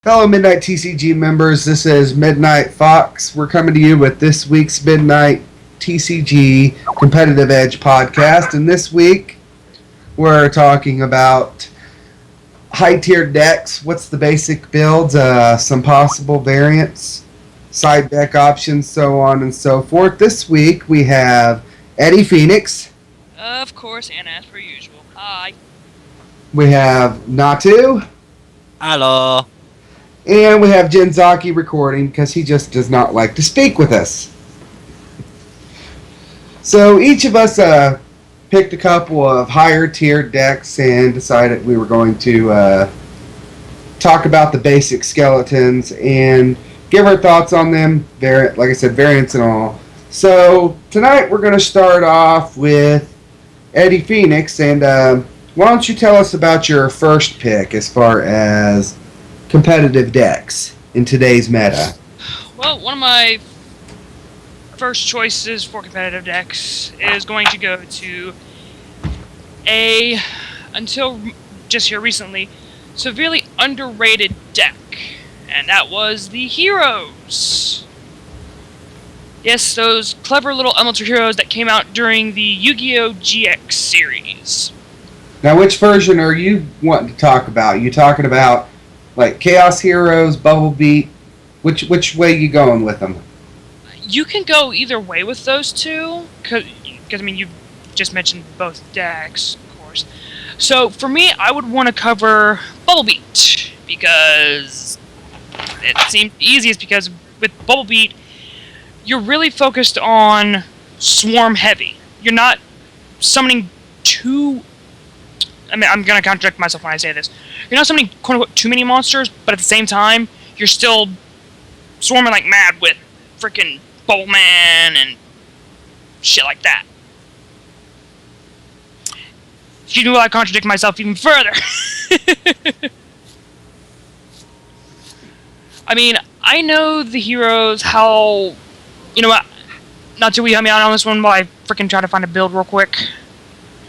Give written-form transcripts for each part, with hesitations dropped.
Fellow Midnight TCG members, this is Midnight Fox. We're coming to you with this week's Midnight TCG Competitive Edge podcast. And this week, we're talking about high-tiered decks, what's the basic builds, some possible variants, side deck options, so on and so forth. This week, we have Eddie Phoenix. Of course, and as per usual. Hi. We have Natu. Hello. And we have Jenzaki recording because he just does not like to speak with us. So each of us picked a couple of higher tiered decks and decided we were going to talk about the basic skeletons and give our thoughts on them, like I said, variants and all. So tonight we're going to start off with Eddie Phoenix, and why don't you tell us about your first pick as far as competitive decks in today's meta? Well, one of my first choices for competitive decks is going to go to until just here recently, severely underrated deck, and that was the Heroes. Yes, those clever little elemental heroes that came out during the Yu-Gi-Oh! GX series. Now, which version are you wanting to talk about? You talking about like Chaos Heroes, Bubble Beat? Which way you going with them? You can go either way with those two, because I mean, you've just mentioned both decks, of course. So for me, I would want to cover Bubble Beat, because it seemed easiest, because with Bubble Beat, you're really focused on swarm heavy. You're not summoning too... I mean, I'm going to contradict myself when I say this. You're not summoning, quote-unquote, too many monsters, but at the same time, you're still swarming like mad with freaking Bubble Man and shit like that. Excuse me while I contradict myself even further. I mean, I know the Heroes, how... You know what? Not to help me out on this one while I freaking try to find a build real quick.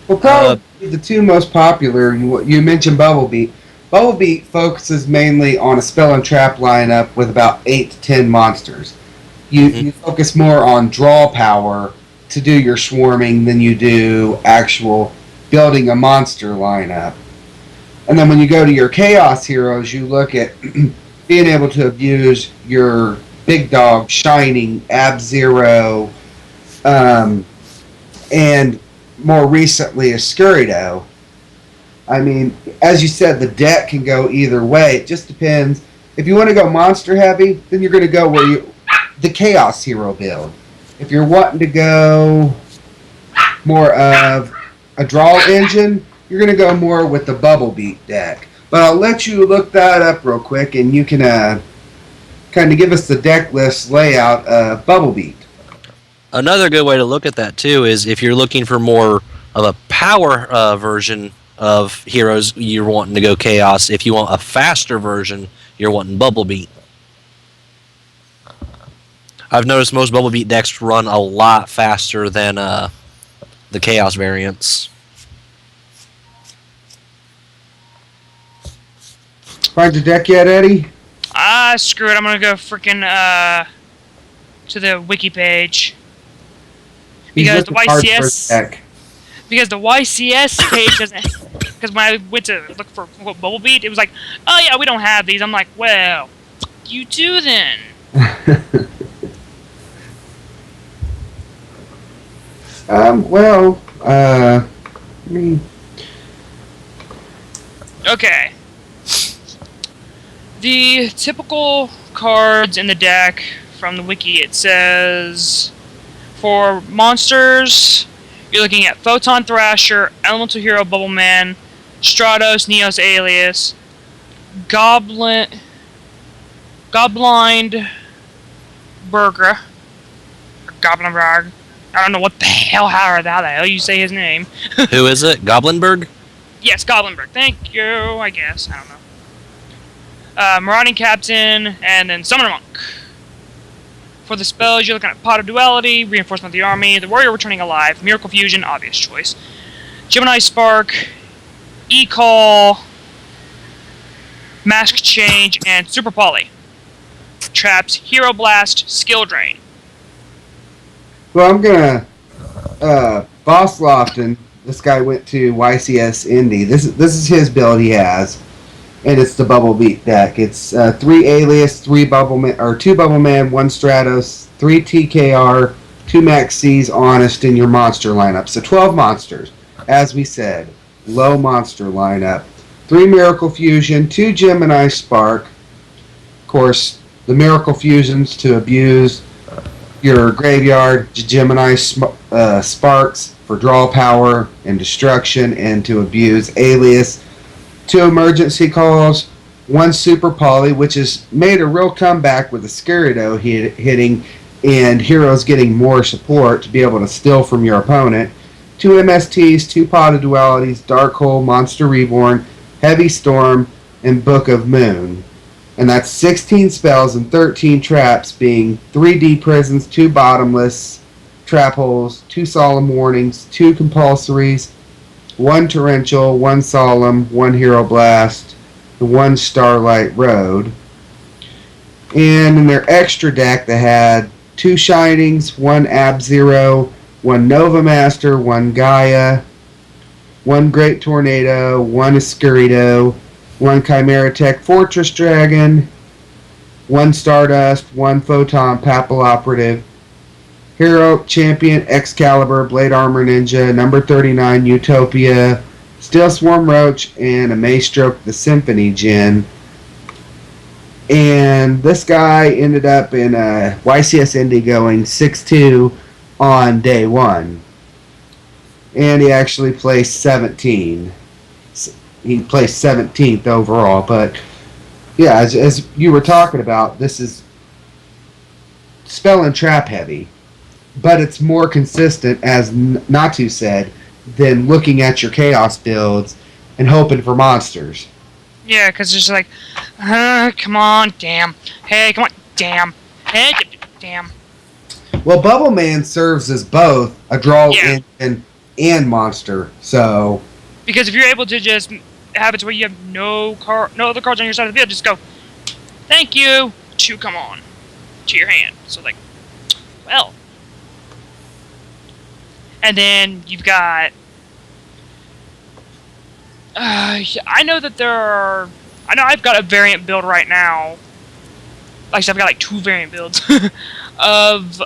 Well, probably the two most popular, you mentioned Bubble Beat. Bubble Beat focuses mainly on a spell and trap lineup with about 8 to 10 monsters. You focus more on draw power to do your swarming than you do actual building a monster lineup. And then when you go to your Chaos Heroes, you look at being able to abuse your big dog, Shining, Ab-Zero, and more recently Escurido. I mean, as you said, the deck can go either way. It just depends. If you want to go monster heavy, then you're going to go the Chaos Hero build. If you're wanting to go more of a draw engine, you're going to go more with the Bubble Beat deck. But I'll let you look that up real quick, and you can kind of give us the deck list layout of Bubble Beat. Another good way to look at that, too, is if you're looking for more of a power version of Heroes, you're wanting to go Chaos. If you want a faster version, you're wanting Bubble Beat. I've noticed most Bubble Beat decks run a lot faster than the Chaos variants. Find your deck yet, Eddie? Screw it. I'm gonna go freaking to the wiki page. Because the YCS page doesn't. Because when I went to look for Bubble Beat, it was like, oh yeah, we don't have these. I'm like, well, you do then. I mean... Okay. The typical cards in the deck from the wiki, it says, for monsters, you're looking at Photon Thrasher, Elemental Hero Bubble Man, Stratos, Neos Alias, Goblind Burger, or Goblinberg. I don't know what the hell, how the hell you say his name. Who is it? Goblinberg? Yes, Goblinberg. Thank you, I guess. I don't know. Marauding Captain, and then Summoner Monk. For the spells, you're looking at Pot of Duality, Reinforcement of the Army, the Warrior Returning Alive, Miracle Fusion, obvious choice, Gemini Spark, E-Call, Mask Change, and Super Poly. Traps, Hero Blast, Skill Drain. Well, I'm gonna Boss Lofton. This guy went to YCS Indy. This is his build he has, and it's the Bubble Beat deck. It's 3 Alias, 2 Bubble Man, 1 Stratos, 3 TKR, 2 Max C's Honest in your monster lineup. So 12 monsters, as we said, low monster lineup. 3 Miracle Fusion, 2 Gemini Spark. Of course, the Miracle Fusions to abuse your graveyard, Gemini Sparks for draw power and destruction, and to abuse Alias. 2 Emergency Calls, 1 Super Poly, which has made a real comeback with the Skirito hitting and heroes getting more support to be able to steal from your opponent. 2 MSTs, 2 Potted Dualities, Dark Hole, Monster Reborn, Heavy Storm, and Book of Moon. And that's 16 spells and 13 traps, being 3 Deep Prisons, 2 Bottomless Trap Holes, 2 Solemn Warnings, 2 Compulsories, 1 Torrential, 1 Solemn, 1 Hero Blast, and 1 Starlight Road. And in their extra deck, they had 2 Shinings, 1 Ab-Zero, 1 Nova Master, 1 Gaia, 1 Great Tornado, 1 Escurito, 1 Chimera Tech Fortress Dragon, 1 Stardust, 1 Photon Papal Operative, Hero Champion Excalibur, Blade Armor Ninja, number 39 Utopia, Steel Swarm Roach, and a Maestroke the Symphony Djinn. And this guy ended up in YCS Indy going 6-2 on day 1. And he actually placed 17. He placed 17th overall, but yeah, as you were talking about, this is spell and trap heavy, but it's more consistent, as Natu said, than looking at your chaos builds and hoping for monsters. Yeah, because it's like, come on, damn. Hey, come on, damn. Hey, damn. Well, Bubble Man serves as both a draw engine and monster, so Because if you're able to just have it to where you have no other cards on your side of the field, just go, thank you, to come on, to your hand. So like, well. And then you've got, I know I've got a variant build right now. Like I said, I've got like 2 variant builds of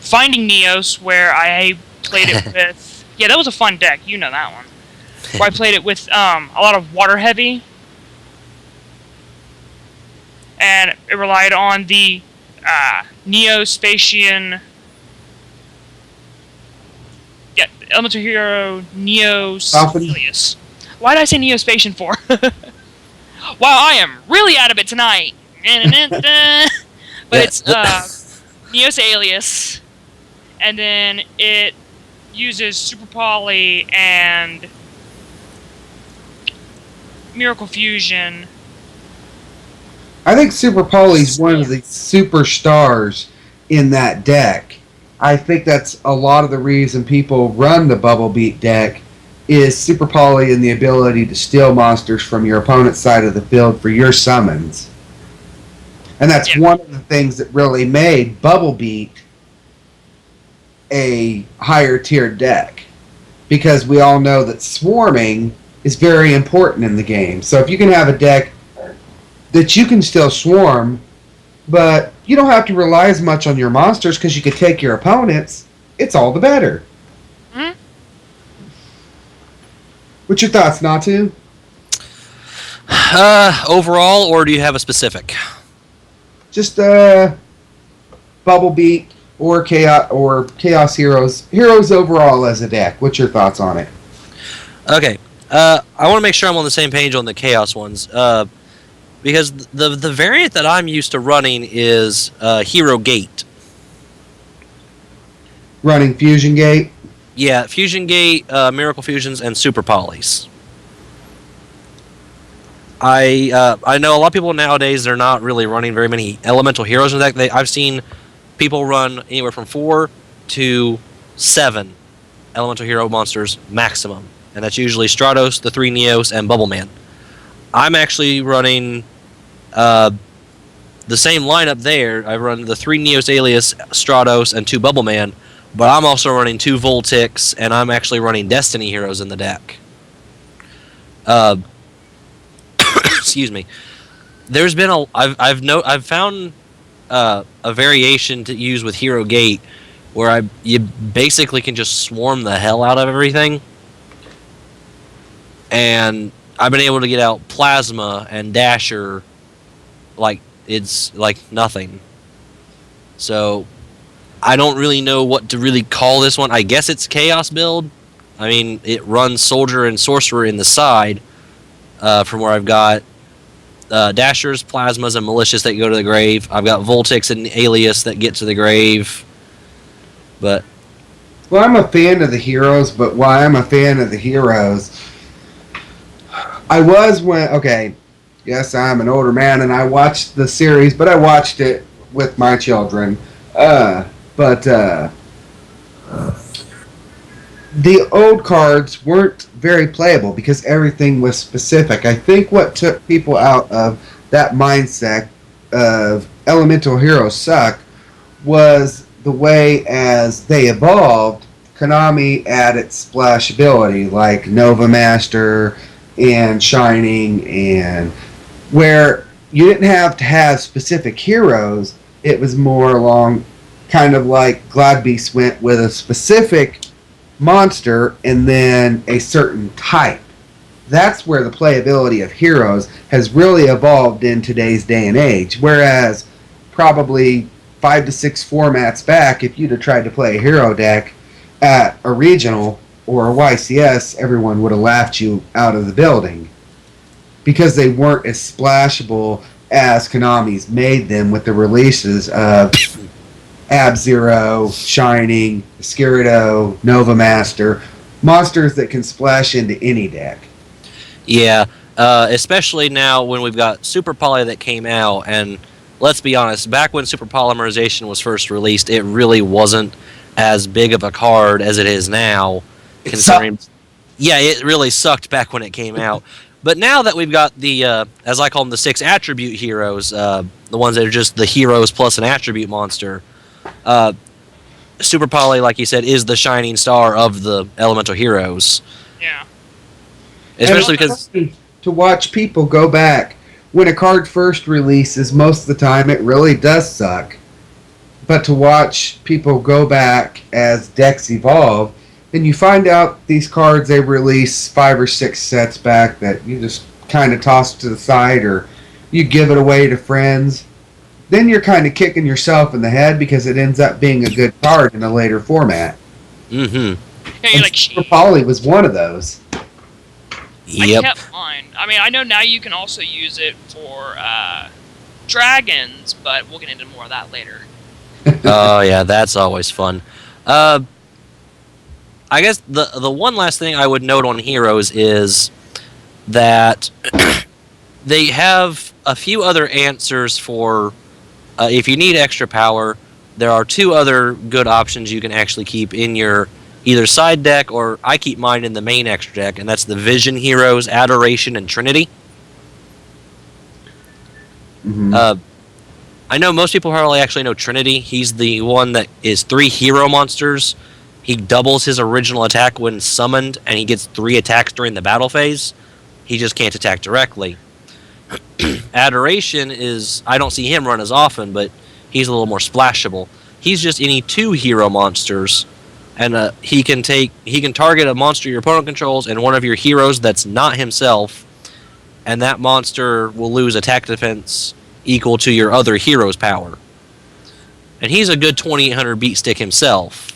Finding Neos, where I played it with, yeah, that was a fun deck, you know that one. Where I played it with a lot of water heavy, and it relied on the Neo-Spatian, Elemental Hero Neo-Celius. Why did I say Neo-Spatian for? Wow, I am really out of it tonight. But it's Neo-Celius, and then it uses Super Poly and Miracle Fusion. I think Super Poly's one of the superstars in that deck. I think that's a lot of the reason people run the Bubble Beat deck is Super Poly and the ability to steal monsters from your opponent's side of the field for your summons. And that's one of the things that really made Bubble Beat a higher tiered deck. Because we all know that swarming is very important in the game. So if you can have a deck that you can still swarm, but you don't have to rely as much on your monsters because you can take your opponents, it's all the better. Mm-hmm. What's your thoughts, Natu? Overall, or do you have a specific? Just Bubble Beat or Chaos Heroes overall as a deck. What's your thoughts on it? Okay. I want to make sure I'm on the same page on the Chaos ones. Because the variant that I'm used to running is Hero Gate. Running Fusion Gate? Yeah, Fusion Gate, Miracle Fusions, and Super Polys. I know a lot of people nowadays, they're not really running very many elemental heroes in the deck. I've seen people run anywhere from 4 to 7 elemental hero monsters maximum. And that's usually Stratos, the 3 Neos, and Bubble Man. I'm actually running the same lineup there. I run the 3 Neos Alias, Stratos, and 2 Bubbleman, but I'm also running 2 Voltics, and I'm actually running Destiny Heroes in the deck. Excuse me. There's been I've found a variation to use with Hero Gate where you basically can just swarm the hell out of everything, and I've been able to get out Plasma and Dasher like it's like nothing. So I don't really know what to really call this one. I guess it's Chaos build. I mean, it runs Soldier and Sorcerer in the side from where I've got Dashers, Plasmas, and Malicious that go to the grave. I've got Voltics and Alias that get to the grave. But Well, I'm a fan of the heroes, but why I'm a fan of the heroes, I was when, okay, yes, I'm an older man and I watched the series, but I watched it with my children. The old cards weren't very playable because everything was specific. I think what took people out of that mindset of elemental heroes suck was the way as they evolved, Konami added splashability like Nova Master and Shining, and where you didn't have to have specific heroes, it was more along kind of like Gladbeast went with a specific monster and then a certain type. That's where the playability of heroes has really evolved in today's day and age. Whereas probably 5 to 6 formats back, if you'd have tried to play a hero deck at a regional or a YCS, everyone would have laughed you out of the building because they weren't as splashable as Konami's made them with the releases of Ab-Zero, Shining, Skirito, Nova Master, monsters that can splash into any deck. yeah, especially now when we've got Super Poly that came out, and let's be honest, back when Super Polymerization was first released, it really wasn't as big of a card as it is now. Considering, yeah, it really sucked back when it came out. But now that we've got the, as I call them, the 6 attribute heroes, the ones that are just the heroes plus an attribute monster, Super Poly, like you said, is the shining star of the elemental heroes. Yeah. Especially because to watch people go back when a card first releases, most of the time it really does suck. But to watch people go back as decks evolve, and you find out these cards they release 5 or 6 sets back that you just kind of toss to the side or you give it away to friends, then you're kind of kicking yourself in the head because it ends up being a good card in a later format. Mm-hmm. Yeah, you're like, Super Poly was one of those. Yep. I kept mine. I mean, I know now you can also use it for dragons, but we'll get into more of that later. Oh yeah, that's always fun. I guess the one last thing I would note on Heroes is that they have a few other answers for if you need extra power. There are 2 other good options you can actually keep in your either side deck, or I keep mine in the main extra deck, and that's the Vision Heroes, Adoration, and Trinity. Mm-hmm. I know most people probably actually know Trinity. He's the one that is 3 hero monsters. He doubles his original attack when summoned, and he gets 3 attacks during the battle phase. He just can't attack directly. Adoration is, I don't see him run as often, but he's a little more splashable. He's just any 2 hero monsters, and he can target a monster your opponent controls and one of your heroes that's not himself, and that monster will lose attack defense equal to your other hero's power. And he's a good 2800 beat stick himself.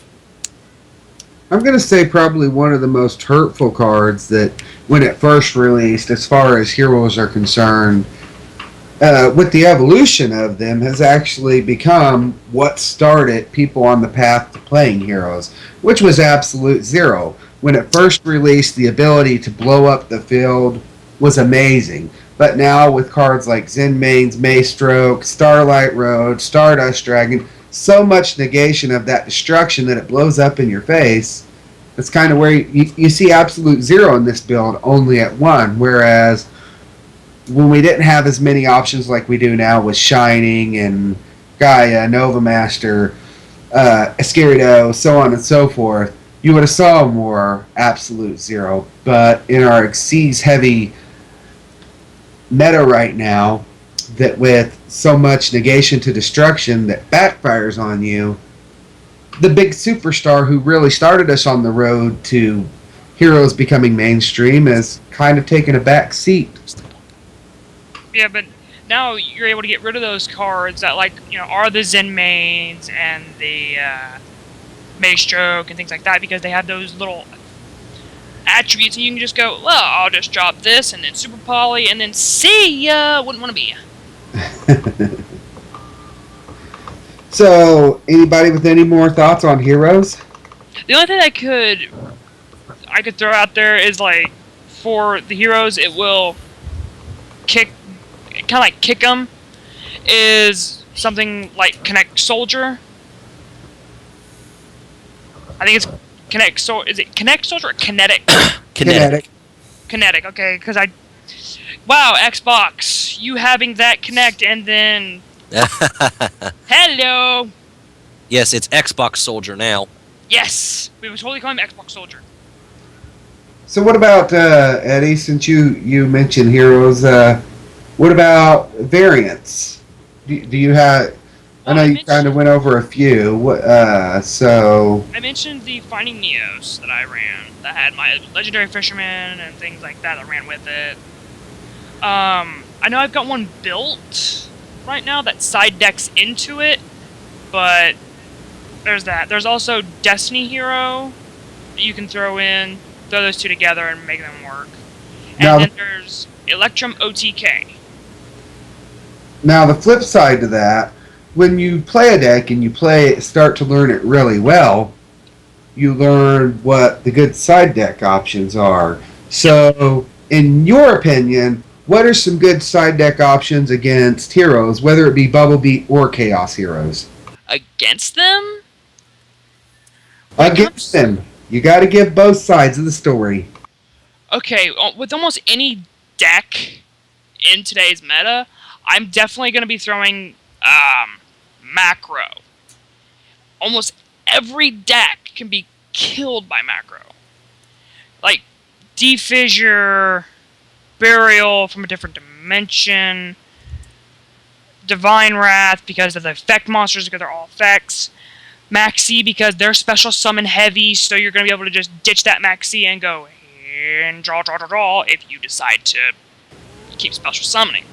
I'm going to say probably one of the most hurtful cards that when it first released, as far as heroes are concerned, with the evolution of them, has actually become what started people on the path to playing heroes, which was Absolute Zero. When it first released, the ability to blow up the field was amazing. But now with cards like Zenmain's Maystroke, Starlight Road, Stardust Dragon, so much negation of that destruction that it blows up in your face. That's kind of where you see Absolute Zero in this build only at 1, whereas when we didn't have as many options like we do now with Shining and Gaia, Nova Master, Escarido, so on and so forth, you would have saw more Absolute Zero. But in our Xyz heavy meta right now, that with so much negation to destruction that backfires on you, the big superstar who really started us on the road to heroes becoming mainstream has kind of taken a back seat. Yeah, but now you're able to get rid of those cards that, like, you know, are the Zen mains and the Maestroke and things like that, because they have those little attributes, and you can just go, well, I'll just drop this and then Super Poly and then see ya. Wouldn't want to be. So, anybody with any more thoughts on heroes? The only thing I could throw out there is, like, for the heroes, it will kick, kind of like kick them, is something like Connect Soldier. I think it's Connect Soldier. Is it Connect Soldier or Kinetic? Kinetic. Kinetic, okay, because wow, Xbox, you having that Connect and then... Hello! Yes, it's Xbox Soldier now. Yes! We would totally call him Xbox Soldier. So what about, Eddie, since you mentioned heroes, what about variants? Do you have... I know you kind of went over a few, so... I mentioned the Finding Neos that I ran, that had my Legendary Fisherman and things like that ran with it. I know I've got one built right now that side decks into it, but there's that. There's also Destiny Hero that you can throw those two together and make them work. And Now, then there's Electrum OTK. Now, the flip side to that, when you play a deck and start to learn it really well, you learn what the good side deck options are. So, in your opinion, what are some good side deck options against heroes, whether it be Bubble Beat or Chaos Heroes? Against them? Against them. You got to give both sides of the story. Okay, with almost any deck in today's meta, I'm definitely going to be throwing macro. Almost every deck can be killed by macro. Like Defissure, Burial from a different dimension, Divine Wrath because of the effect monsters, because they're all effects, Maxi because they're special summon heavy, so you're going to be able to just ditch that Maxi and go and draw if you decide to keep special summoning.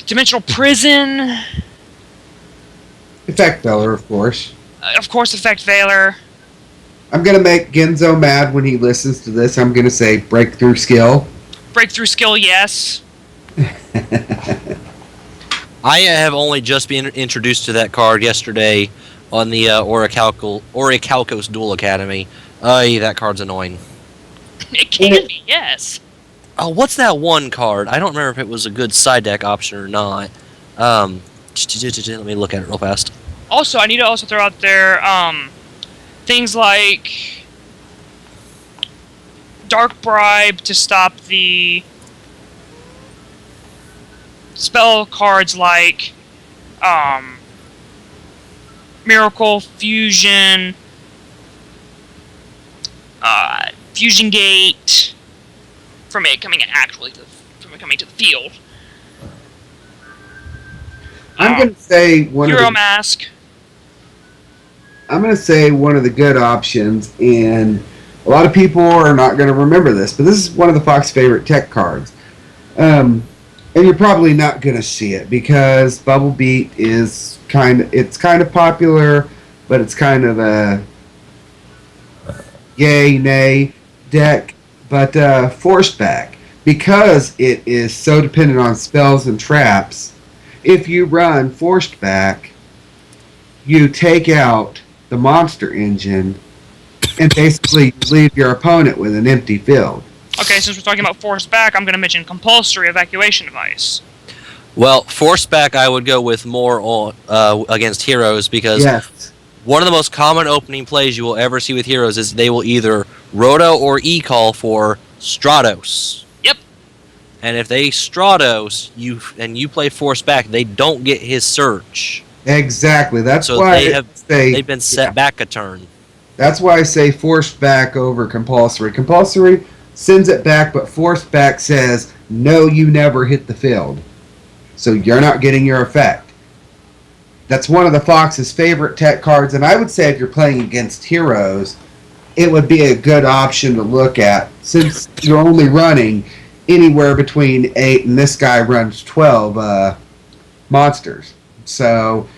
Dimensional Prison. Effect Veller, of course. Of course, Effect Veiler. I'm going to make Genzo mad when he listens to this. I'm going to say Breakthrough Skill. Breakthrough Skill, yes. I have only just been introduced to that card yesterday on the Orichalcos Duel Academy. That card's annoying. It can be, yes. Oh, what's that one card? I don't remember if it was a good side deck option or not. Let me look at it real fast. Also, I need to also throw out there things like Dark Bribe to stop the spell cards like Miracle, Fusion, Fusion Gate, from it coming to the field. I'm going to say Hero Mask. I'm going to say one of the good options, and a lot of people are not going to remember this, but this is one of the Fox favorite tech cards. And you're probably not going to see it because Bubble Beat is kind of popular, but it's kind of a yay, nay deck. But Force Back, because it is so dependent on spells and traps, if you run Forced Back, you take out the monster engine and basically leave your opponent with an empty field. Okay, since we're talking about Forced Back, I'm going to mention Compulsory Evacuation Device. Well, Force Back I would go with more on against heroes because Yes. one of the most common opening plays you will ever see with heroes is they will either Roto or E-Call for Stratos. Yep. and if they Stratos you play Force back, they don't get his surge. Exactly. That's So why they've been set back a turn. That's why I say forced back over compulsory. Compulsory sends it back, but forced back says, no, you never hit the field. So you're not getting your effect. That's one of the Fox's favorite tech cards, and I would say if you're playing against heroes, it would be a good option to look at, since you're only running anywhere between 8 and this guy runs 12 monsters. So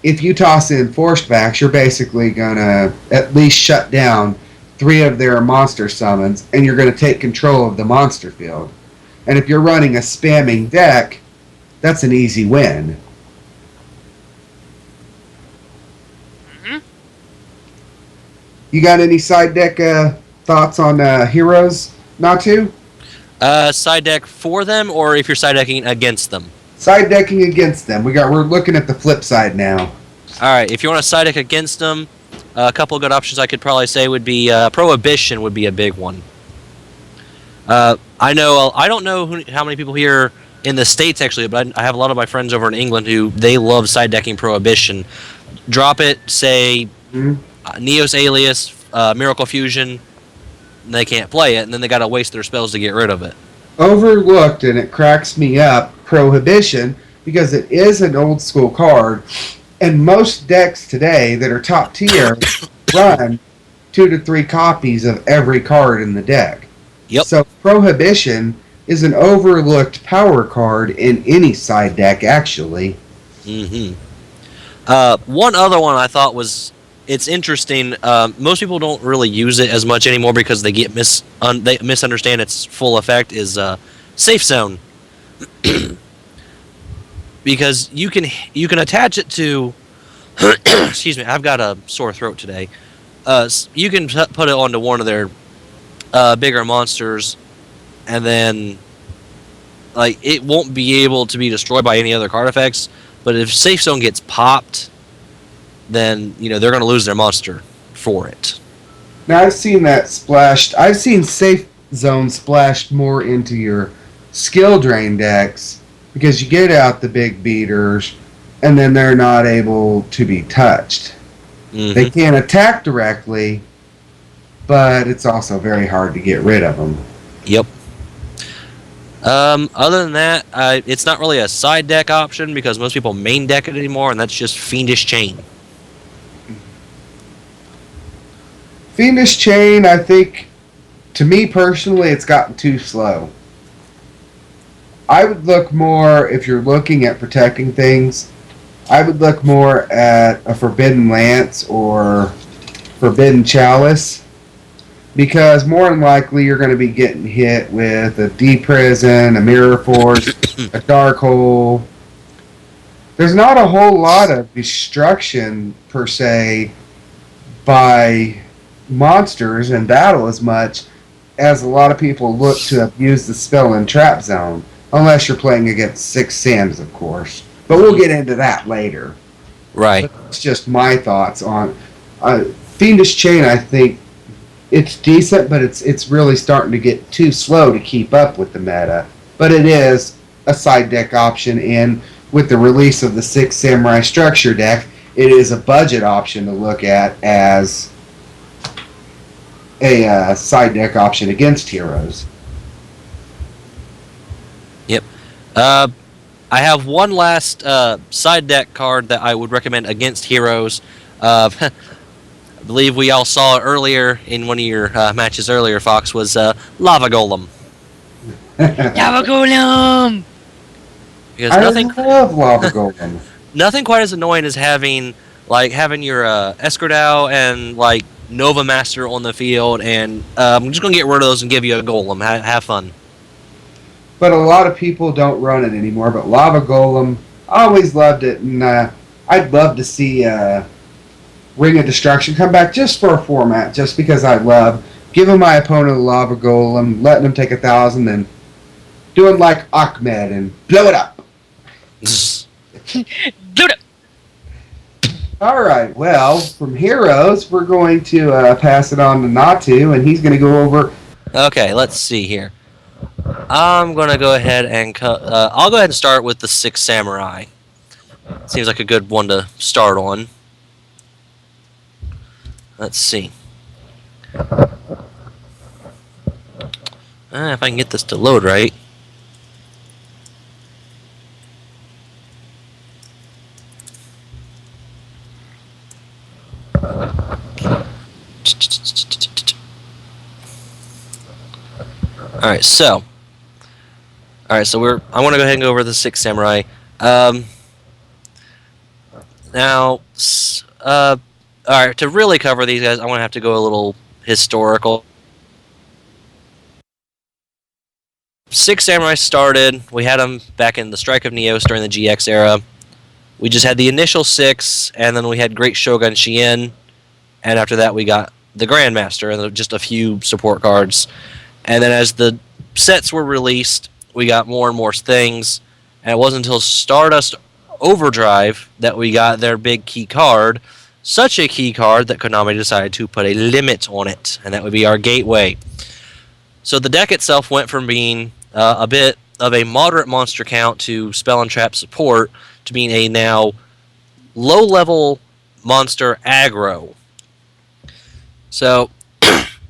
if you toss in forced backs, you're basically going to at least shut down 3 of their monster summons, and you're going to take control of the monster field. And if you're running a spamming deck, that's an easy win. You got any side deck thoughts on heroes, Natu? Side deck for them, or if you're side decking against them? Side decking against them. We're looking at the flip side now. All right, if you want to side deck against them, a couple of good options I could probably say would be Prohibition would be a big one. I don't know how many people here in the States actually, but I have a lot of my friends over in England who they love side decking Prohibition. Drop it, say Neos Alias, Miracle Fusion, and they can't play it, and then they got to waste their spells to get rid of it. Overlooked, and it cracks me up, Prohibition, because it is an old school card, and most decks today that are top tier run 2 to 3 copies of every card in the deck. Yep. So Prohibition is an overlooked power card in any side deck, actually. Mm-hmm. One other one I thought it's interesting. Most people don't really use it as much anymore because they they misunderstand its full effect. Is Safe Zone, because you can attach it to. Excuse me, I've got a sore throat today. You can put it onto one of their bigger monsters, and then it won't be able to be destroyed by any other card effects. But if Safe Zone gets popped, then they're going to lose their monster for it. Now I've seen that splashed. I've seen Safe Zone splashed more into your skill drain decks because you get out the big beaters, and then they're not able to be touched. Mm-hmm. They can't attack directly, but it's also very hard to get rid of them. Yep. Other than that, it's not really a side deck option because most people main deck it anymore, and that's just Fiendish Chain. Fiendish Chain, I think, to me personally, it's gotten too slow. I would look more, if you're looking at protecting things, I would look more at a Forbidden Lance or Forbidden Chalice, because more than likely you're going to be getting hit with a D-Prison, a Mirror Force, a Dark Hole. There's not a whole lot of destruction, per se, by monsters in battle as much as a lot of people look to abuse the spell in Trap Zone. Unless you're playing against 6 Sams, of course. But we'll get into that later. Right. It's just my thoughts on Fiendish Chain. I think it's decent, but it's really starting to get too slow to keep up with the meta. But it is a side deck option, and with the release of the 6 Samurai structure deck, it is a budget option to look at as a side deck option against heroes. Yep. I have one last side deck card that I would recommend against heroes. I believe we all saw it earlier in one of your matches earlier, Fox, was Lava Golem. Lava Golem! Because I love Lava Golem. nothing quite as annoying as having your Escradao and Nova Master on the field, and I'm just gonna get rid of those and give you a Golem. Have fun. But a lot of people don't run it anymore. But Lava Golem, I always loved it, and I'd love to see Ring of Destruction come back just for a format, just because I love giving my opponent a Lava Golem, letting them take 1,000, and doing like Ahmed and blow it up. Do it! All right, well, from Heroes, we're going to pass it on to Natu, and he's going to go over... Okay, let's see here. I'm gonna go ahead and I'll go ahead and start with the Six Samurai. Seems like a good one to start on. Let's see. If I can get this to load right. Alright, so I want to go ahead and go over the Six Samurai. Alright, to really cover these guys, I'm going to have to go a little historical. Six Samurai started, we had them back in the Strike of Neos during the GX era. We just had the initial six, and then we had Great Shogun Shien, and after that we got the Grandmaster, and just a few support cards. And then as the sets were released, we got more and more things, and it wasn't until Stardust Overdrive that we got their big key card, such a key card that Konami decided to put a limit on it, and that would be our Gateway. So the deck itself went from being a bit of a moderate monster count to spell and trap support to being a now low-level monster aggro. So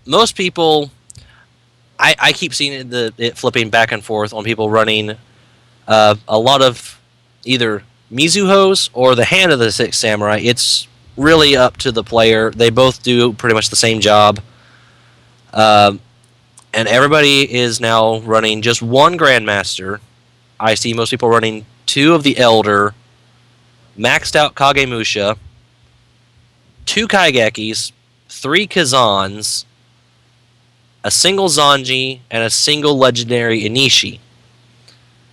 most people, I keep seeing it flipping back and forth on people running a lot of either Mizuhos or the Hand of the Six Samurai. It's really up to the player. They both do pretty much the same job. And everybody is now running just one Grandmaster. I see most people running two of the Elder, maxed out Kagemusha, two Kaigekis, three Kazans, a single Zanji, and a single Legendary Inishi.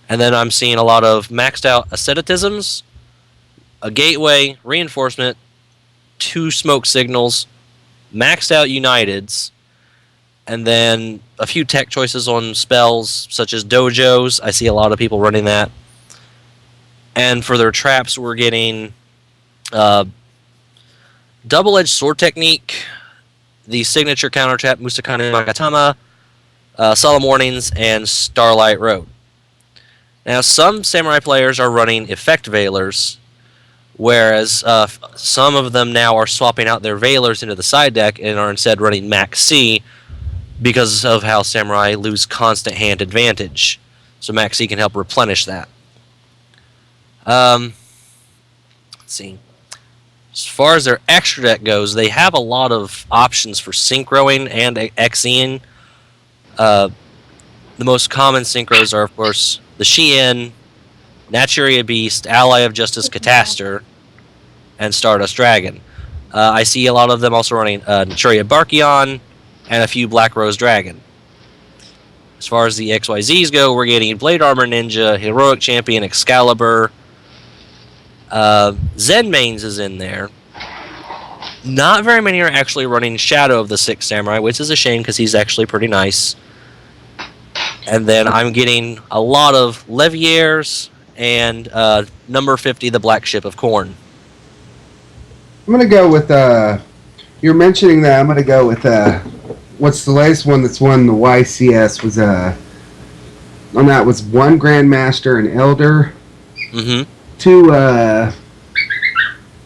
And then I'm seeing a lot of maxed out Asceticisms, a Gateway, Reinforcement, two Smoke Signals, maxed out Uniteds, and then a few tech choices on spells, such as Dojos. I see a lot of people running that. And for their traps, we're getting Double-Edged Sword Technique, the signature counter trap Musakane Magatama, Solemn Warnings, and Starlight Road. Now, some Samurai players are running Effect Veilers, whereas some of them now are swapping out their Veilers into the side deck and are instead running Max C, because of how Samurai lose constant hand advantage. So Max C can help replenish that. Let's see. As far as their extra deck goes, they have a lot of options for synchroing and Xing. The most common synchros are, of course, the Shien, Naturia Beast, Ally of Justice Catastor, and Stardust Dragon. I see a lot of them also running Naturia Barkion, and a few Black Rose Dragon. As far as the XYZs go, we're getting Blade Armor Ninja, Heroic Champion, Excalibur. Zenmaines is in there. Not very many are actually running Shadow of the Six Samurai, which is a shame because he's actually pretty nice. And then I'm getting a lot of Leviers and number 50, the Black Ship of Corn. I'm going to go with, you're mentioning that, I'm going to go with, what's the latest one that's won the YCS was, on that was one Grandmaster and Elder. Mm-hmm. Two,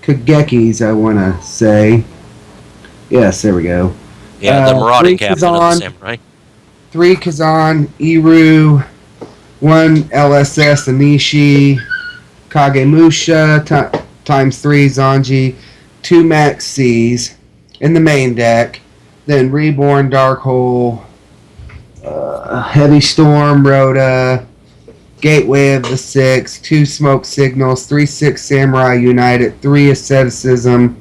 Kagekis, I want to say. Yes, there we go. Yeah, the marauding captain Kazan, of the Samurai. 3 Kazan, Iru, 1 LSS Anishi, Kagemusha, times 3 Zanji, 2 Max Cs in the main deck, then Reborn, Darkhole, Heavy Storm, Rhoda, Gateway of the Six, 2 Smoke Signals, 3 Six Samurai United, 3 Asceticism,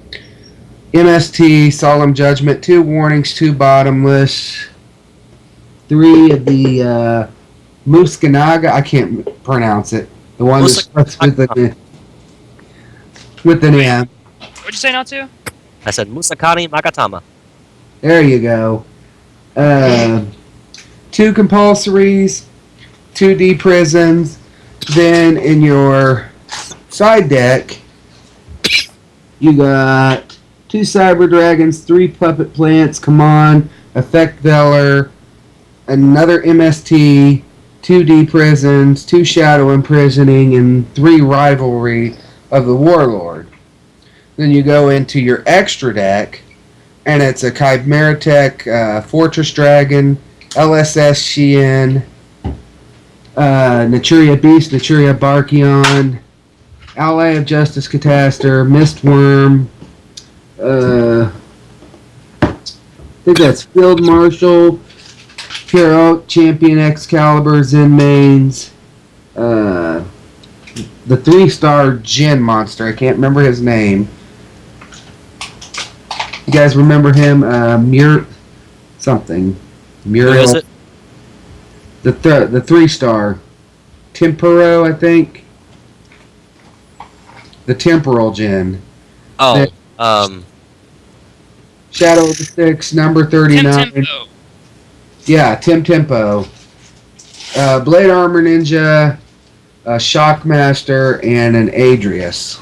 MST, Solemn Judgment, 2 Warnings, 2 Bottomless, 3 of the Muskanaga, I can't pronounce it. The one that starts with an M. What'd you say, Natsu? I said Musakani Magatama. There you go. 2 Compulsories, 2 D Prisons. Then in your side deck, you got 2 Cyber Dragons, 3 Puppet Plants, Come On, Effect Veller, another MST, 2D prisons, 2 shadow imprisoning, and 3 rivalry of the warlord. Then you go into your extra deck, and it's a Chimera Tech, Fortress Dragon, LSS Shien, Naturia Beast, Naturia Barkion, Ally of Justice Cataster, Mistworm, I think that's Field Marshal, Pure Oak, Champion Excalibur, Zen Mains, the 3-star Jin monster. I can't remember his name. You guys remember him? Something. Muriel. Who is it? The 3-star. Tempero, I think. The Temporal Jin. Oh, Shadow of the Six, number Tim 39. Tempo. Yeah, Tim Tempo. Blade Armor Ninja, a Shockmaster, and an Adrius.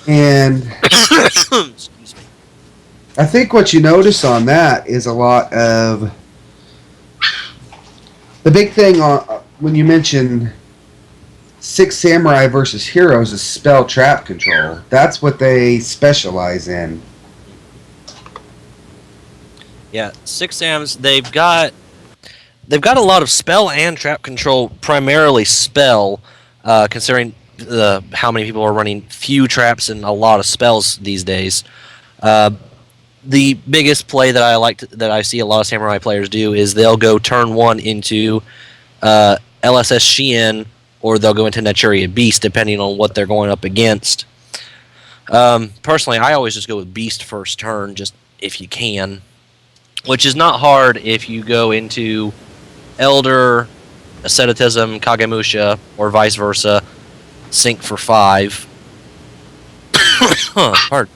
And excuse me. I think what you notice on that is a lot of the big thing on when you mention Six Samurai versus Heroes is spell trap control. That's what they specialize in. Yeah, Six Sams. They've got a lot of spell and trap control. Primarily spell, considering how many people are running few traps and a lot of spells these days. The biggest play that I see a lot of Samurai players do is they'll go turn 1 into LSS Shien, or they'll go into Naturia Beast, depending on what they're going up against. Personally, I always just go with Beast first turn, just if you can, which is not hard if you go into Elder, Asceticism, Kagemusha, or vice versa, sync for 5. Pardon.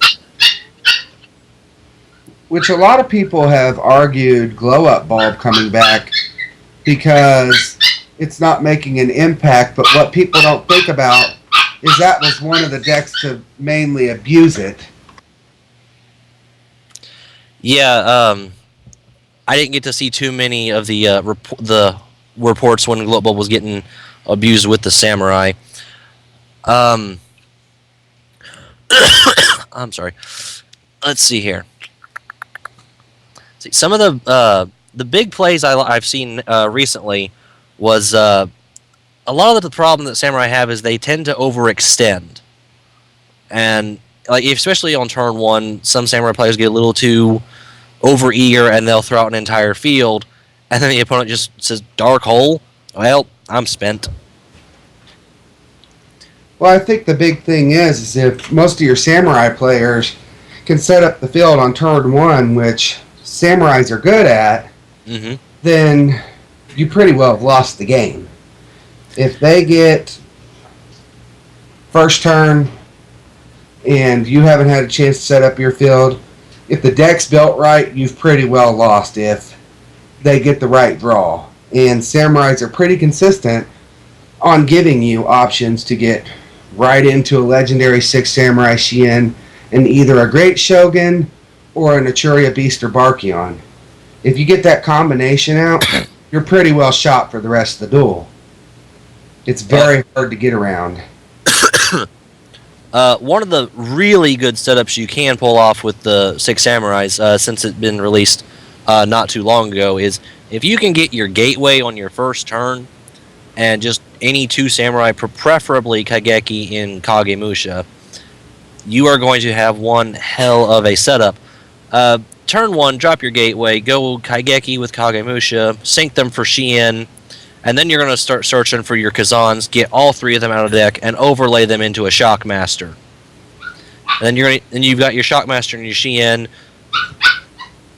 Which a lot of people have argued Glow Up Bulb coming back because it's not making an impact, but what people don't think about is that was one of the decks to mainly abuse it. Yeah, I didn't get to see too many of the reports when Glow Up Bulb was getting abused with the Samurai. I'm sorry. Let's see here. See, some of the big plays I've seen recently was a lot of the problem that Samurai have is they tend to overextend, and like especially on turn 1, some Samurai players get a little too overeager and they'll throw out an entire field, and then the opponent just says Dark Hole. Well, I'm spent. Well, I think the big thing is if most of your Samurai players can set up the field on turn 1, which Samurais are good at, then you pretty well have lost the game. If they get first turn and you haven't had a chance to set up your field, if the deck's built right, you've pretty well lost if they get the right draw. And Samurais are pretty consistent on giving you options to get right into a legendary 6 Samurai Shien and either a Great Shogun or a Naturia Beast or Barkion. If you get that combination out, you're pretty well shot for the rest of the duel. It's very hard to get around. One of the really good setups you can pull off with the 6 Samurais, since it's been released not too long ago, is if you can get your Gateway on your first turn, and just any 2 Samurai, preferably Kageki in Kagemusha, you are going to have one hell of a setup. Turn 1, drop your Gateway, go Kaigeki with Kagemusha, sync them for Shien, and then you're going to start searching for your Kazans, get all 3 of them out of the deck, and overlay them into a Shockmaster. And then you've got your Shockmaster and your Shien.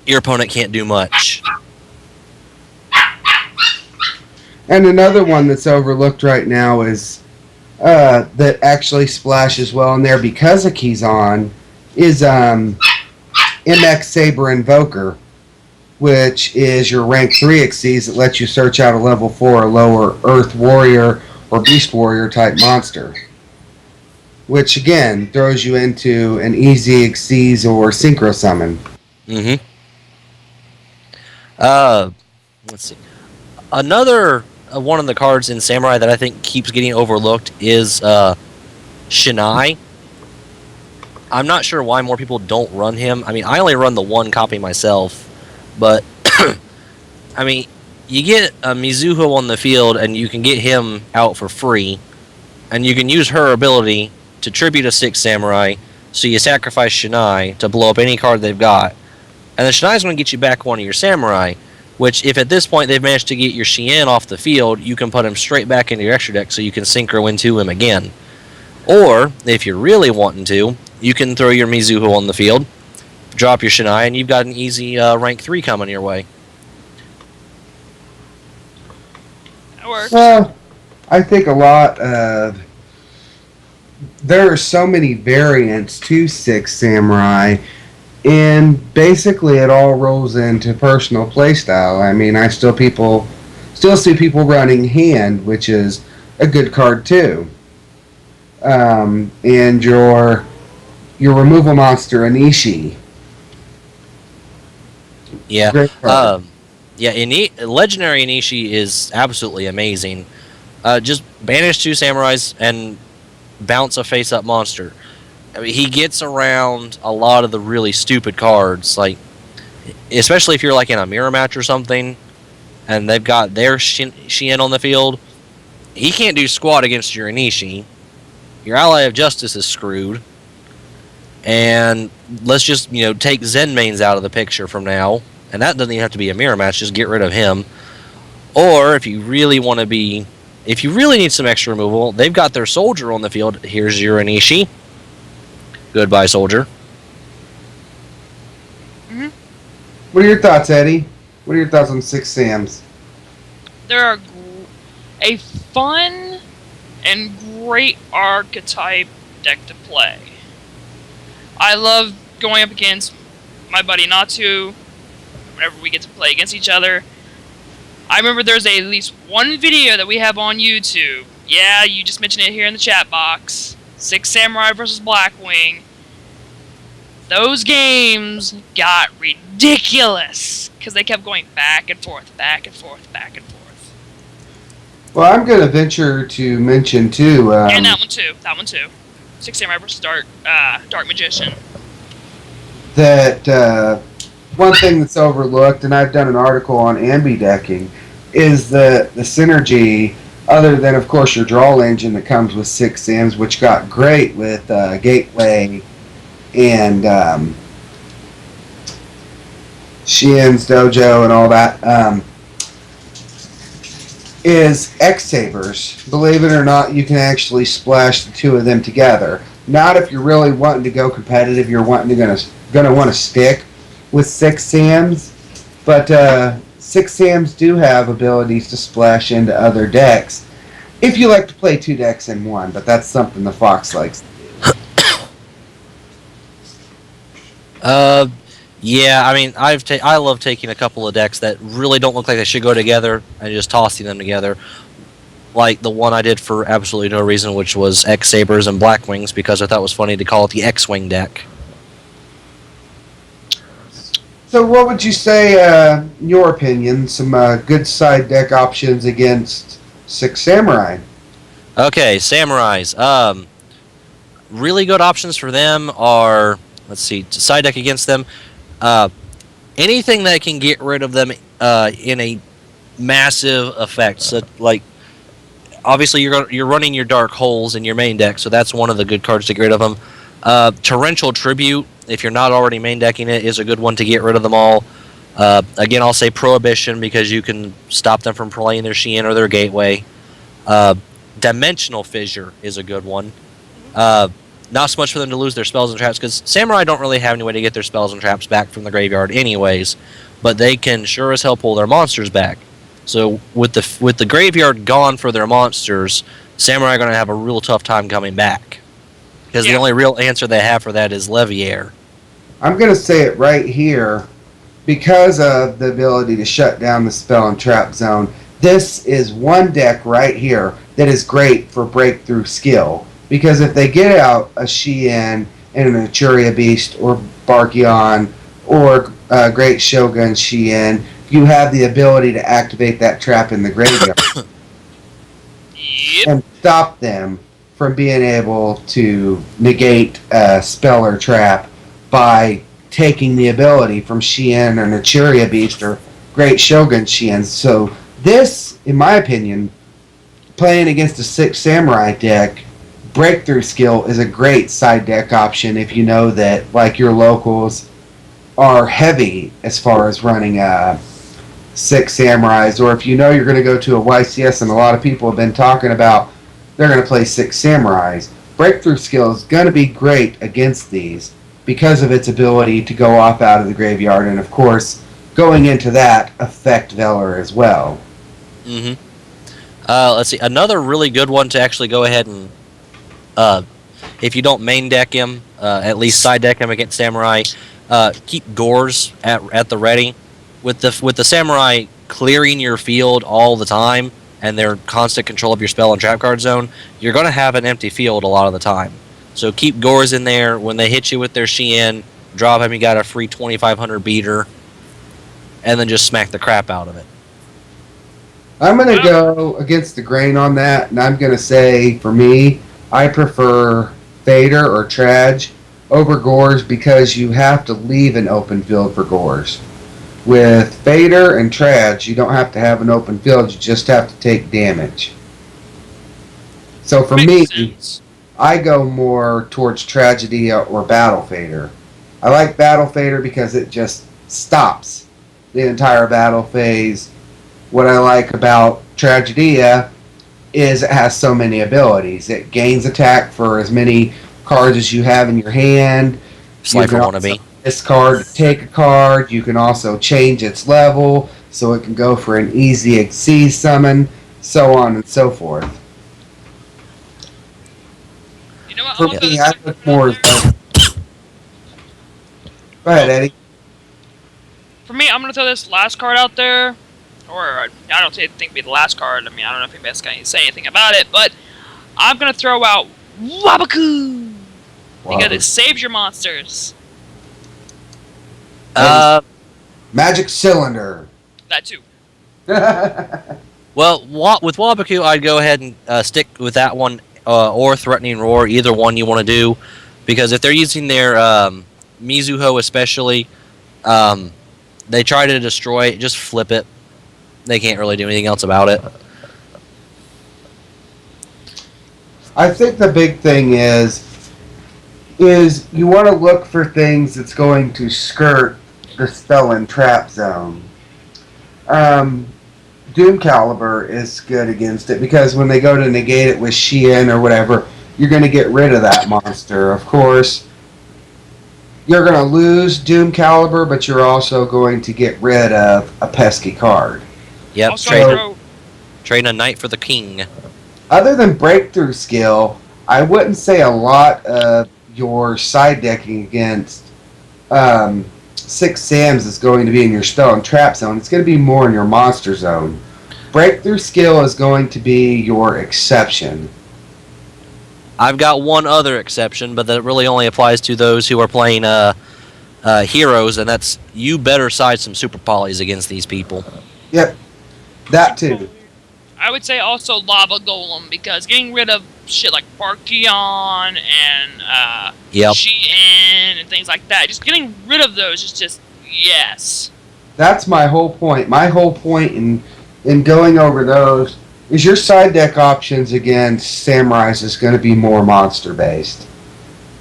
Your opponent can't do much. And another one that's overlooked right now is that actually splashes well in there because of Kizan is MX Saber Invoker, which is your rank 3 Xyz that lets you search out a level 4 or lower Earth Warrior or Beast Warrior type monster. Which again throws you into an easy Xyz or Synchro Summon. let's see. Another one of the cards in Samurai that I think keeps getting overlooked is Shinai. I'm not sure why more people don't run him. I mean, I only run the one copy myself, but I mean, you get a Mizuho on the field and you can get him out for free, and you can use her ability to tribute a 6 Samurai, so you sacrifice Shinai to blow up any card they've got, and then Shinai's going to get you back one of your Samurai, which if at this point they've managed to get your Shien off the field, you can put him straight back into your extra deck so you can synchro into him again. Or, if you're really wanting to, you can throw your Mizuho on the field, drop your Shinai, and you've got an easy rank 3 coming your way. That works. Well, I think a lot of... There are so many variants to 6 Samurai, and basically it all rolls into personal playstyle. I mean, I still see people running Hand, which is a good card too. And your removal monster Anishi. Yeah. Great card. Legendary Inishi is absolutely amazing. Just banish 2 Samurais and bounce a face-up monster. I mean, he gets around a lot of the really stupid cards, like especially if you're like in a mirror match or something, and they've got their Shien on the field. He can't do squat against your Inishi. Your Ally of Justice is screwed. And let's just, take Zenmaines out of the picture from now. And that doesn't even have to be a mirror match, just get rid of him. Or if you really need some extra removal, they've got their soldier on the field. Here's your Inishi. Goodbye, soldier. Mm-hmm. What are your thoughts, Eddie? What are your thoughts on 6 Sams? They're a fun and great archetype deck to play. I love going up against my buddy Natsu whenever we get to play against each other. I remember there's at least one video that we have on YouTube. Yeah, you just mentioned it here in the chat box. 6 Samurai versus Blackwing. Those games got ridiculous because they kept going back and forth, back and forth, back and forth. Well, I'm going to venture to mention too. And that one too. 6 Samurai versus Dark Magician. That one thing that's overlooked, and I've done an article on ambidecking, is the synergy, other than, of course, your draw engine that comes with 6 Sams, which got great with Gateway and Shien's Dojo and all that, is X-Sabers. Believe it or not, you can actually splash the 2 of them together. Not if you're really wanting to go competitive, you're gonna want to stick with 6 Sams, but 6 Sams do have abilities to splash into other decks if you like to play 2 decks in one, but that's something the Fox likes. Yeah, I mean, I love taking a couple of decks that really don't look like they should go together and just tossing them together. Like the one I did for absolutely no reason, which was X-Sabers and Blackwings, because I thought it was funny to call it the X-Wing deck. So what would you say, in your opinion, some good side deck options against 6 Samurai? Okay, Samurais. Really good options for them are, let's see, side deck against them. Anything that can get rid of them in a massive effect. So, like, obviously you're running your Dark Holes in your main deck, so that's one of the good cards to get rid of them. Torrential Tribute, if you're not already main decking it, is a good one to get rid of them all. Again, I'll say Prohibition because you can stop them from playing their Shien or their Gateway. Dimensional Fissure is a good one. Not so much for them to lose their spells and traps, because Samurai don't really have any way to get their spells and traps back from the graveyard anyways, but they can sure as hell pull their monsters back. So with the graveyard gone for their monsters, Samurai are going to have a real tough time coming back. Because the only real answer they have for that is Leviair. I'm going to say it right here. Because of the ability to shut down the spell and trap zone, this is one deck right here that is great for breakthrough skill. Because if they get out a Shien and an Aturia Beast or Barkion or Great Shogun Shien, you have the ability to activate that trap in the graveyard Yep. and stop them from being able to negate a spell or trap by taking the ability from Shien or Naturia Beast or Great Shogun Shien. So this, in my opinion, playing against a 6 Samurai deck, Breakthrough Skill is a great side deck option if you know that like your locals are heavy as far as running 6 Samurais, or if you know you're going to go to a YCS and a lot of people have been talking about they're going to play 6 Samurais. Breakthrough Skill is going to be great against these because of its ability to go off out of the graveyard, and of course, going into that, affect Velar as well. Mm-hmm. Let's see. Another really good one to actually go ahead and, if you don't main deck him, at least side deck him against Samurai. Keep Gores at the ready. With the Samurai clearing your field all the time, and their constant control of your spell and trap card zone, you're going to have an empty field a lot of the time. So keep Gores in there. When they hit you with their Shien, drop him, you got a free 2,500 beater, and then just smack the crap out of it. I'm going to go against the grain on that, and I'm going to say, for me, I prefer Fader or Traj over Gores because you have to leave an open field for Gores. With Fader and Traj, you don't have to have an open field, you just have to take damage. So for Makes me, sense. I go more towards Tragedia or Battle Fader. I like Battle Fader because it just stops the entire battle phase. What I like about Tragedia is it has so many abilities. It gains attack for as many cards as you have in your hand. Slifer You can also wannabe. discard to take a card. You can also change its level so it can go for an easy Xyz summon, so on and so forth. You know what? For I'm gonna me, throw I this look more as though. Go ahead, Eddie. For me, I'm gonna throw this last card out there, or I don't think it'd be the last card. I mean, I don't know if anybody's gonna say anything about it, but I'm gonna throw out Wabaku because it saves your monsters. Magic Cylinder. That too. Well, with Wabaku, I'd go ahead and stick with that one, or Threatening Roar, either one you want to do, because if they're using their Mizuho especially, they try to destroy it, just flip it. They can't really do anything else about it. I think the big thing is you want to look for things that's going to skirt the spell and trap zone. Doom Caliber is good against it because when they go to negate it with Shien or whatever, you're going to get rid of that monster. Of course, you're going to lose Doom Caliber, but you're also going to get rid of a pesky card. Yep, Also, trade, trade a knight for the king. Other than Breakthrough Skill, I wouldn't say a lot of your side decking against 6 Sams is going to be in your spell and trap zone. It's going to be more in your monster zone. Breakthrough Skill is going to be your exception. I've got one other exception, but that really only applies to those who are playing heroes, and that's you better side some super polys against these people. Yep, that too. I would say also Lava Golem because getting rid of shit like Barkion and Yep. Shien and things like that, just getting rid of those is just yes. That's my whole point. My whole point in going over those is your side deck options against Samurais is going to be more monster based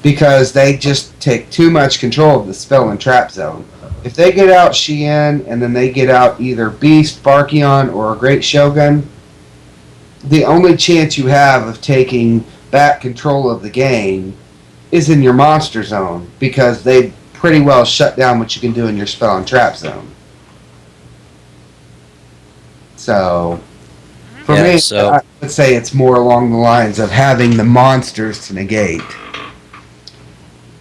because they just take too much control of the spell and trap zone. If they get out Shien and then they get out either Beast, Barkion, or a Great Shogun, the only chance you have of taking back control of the game is in your monster zone because they pretty well shut down what you can do in your spell and trap zone. So, for Yeah, me, so- I would say it's more along the lines of having the monsters to negate.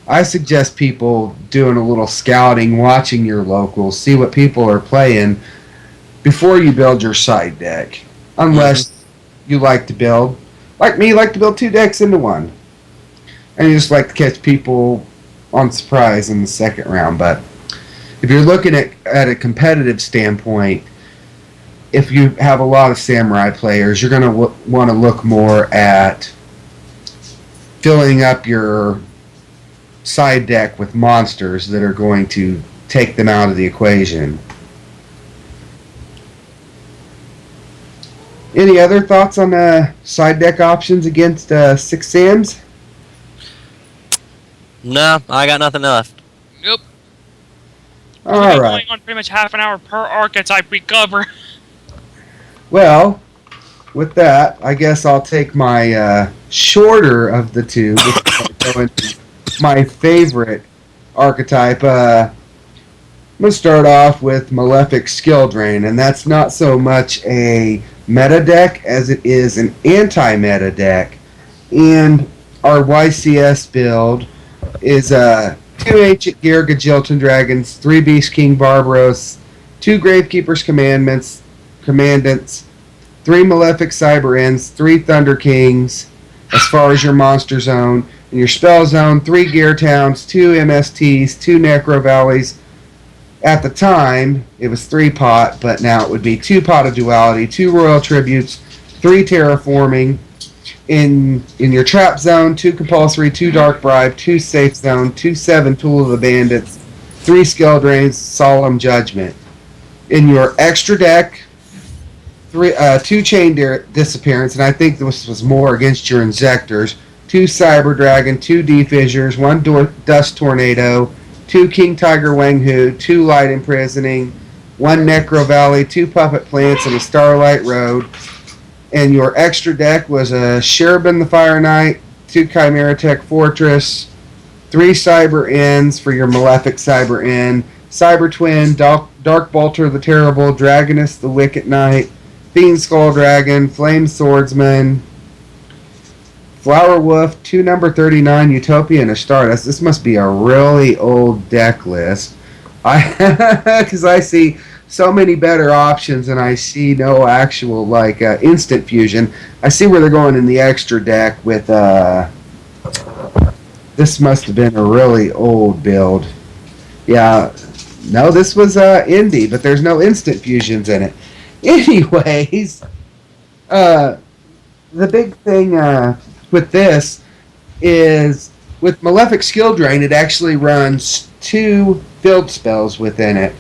I suggest people doing a little scouting, watching your locals, see what people are playing before you build your side deck. Unless you like to build, like me, like to build 2 decks into one. And you just like to catch people on surprise in the second round. But if you're looking at a competitive standpoint, if you have a lot of samurai players, you're going to want to look more at filling up your side deck with monsters that are going to take them out of the equation. Any other thoughts on side deck options against Six Sams? No, I got nothing left. Nope. All We're right. going on pretty much half an hour per archetype we cover. Well, with that, I guess I'll take my shorter of the two. Go into my favorite archetype. I'm going to start off with Malefic Skill Drain, and that's not so much a meta deck as it is an anti-meta deck. And our YCS build is 2 Ancient Gear Gajilton Dragons, 3 Beast King Barbaros, 2 Gravekeeper's Commandants, 3 Malefic Cyber Ends, 3 Thunder Kings, as far as your monster zone. In your spell zone, 3 Gear Towns, 2 MSTs, 2 Necro Valleys. At the time, it was 3 pot, but now it would be 2 Pot of Duality, 2 Royal Tributes, 3 Terraforming. In your trap zone, 2 Compulsory, 2 Dark Bribe, 2 Safe Zone, 2 7 Tool of the Bandits, 3 Skill Drains, Solemn Judgment. In your extra deck, 2 Chain Disappearance, and I think this was more against your Injectors, 2 Cyber Dragon, 2 Defissures, 1 Dust Tornado, 2 King Tiger Wanghu, 2 Light Imprisoning, 1 Necro Valley, 2 Puppet Plants, and a Starlight Road. And your extra deck was a Cherubin the Fire Knight, 2 Chimera Tech Fortress, 3 Cyber Ends for your Malefic Cyber End, Cyber Twin, Dark Bolter the Terrible, Dragoness the Wicked Knight, Fiend Skull Dragon, Flame Swordsman, Flower Wolf, 2 number 39 Utopia, and a Stardust. This must be a really old deck list. Because I see so many better options and I see no actual instant fusion. I see where they're going in the extra deck with this must have been a really old build. Yeah, no, this was indie, but there's no instant fusions in it. Anyways, the big thing with this is with Malefic Skill Drain, it actually runs 2 field spells within it.